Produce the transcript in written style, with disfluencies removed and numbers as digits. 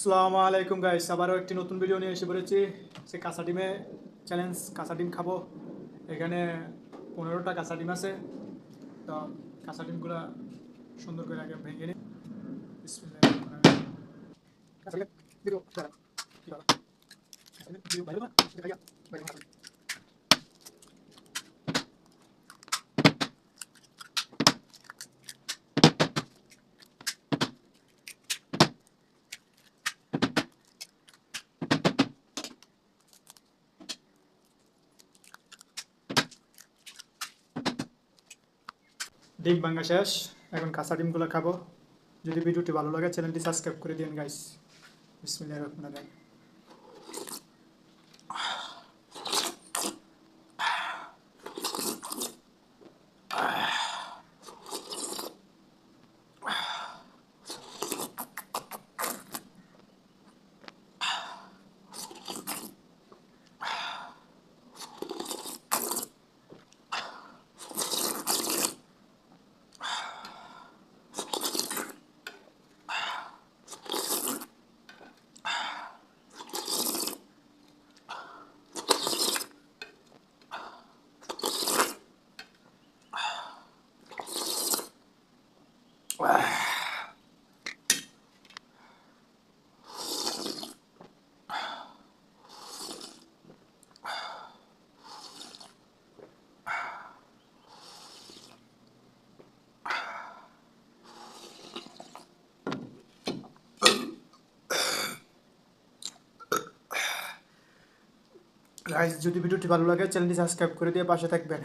আসসালামু আলাইকুম গাইস, আবারও একটি নতুন ভিডিও নিয়ে এসে পড়েছি। সে কাঁচা ডিমে চ্যালেঞ্জ, কাঁচা ডিম খাবো। এখানে 15টা কাঁচা ডিম আছে। তো কাঁচা ডিমগুলো সুন্দর করে আগে ভেঙে নিই। বিসমিল্লাহির রহমানির রহিম। কাঁচা ডিমের ভিডিও দাঁড়া, কি বলো? কাঁচা ডিমের ভিডিও বাইরে না, এটা খাইয়া বাইরে না। ডিম ভাঙা শেষ, এখন কাঁচা ডিমগুলো খাবো। যদি ভিডিওটি ভালো লাগে চ্যানেলটি সাবস্ক্রাইব করে দিন গাইস। বিসমিল্লাহির রহমানির রহিম। গাইস, যদি ভিডিওটি ভালো লাগে চ্যানেলটি সাবস্ক্রাইব করে দিয়ে পাশে থাকবেন।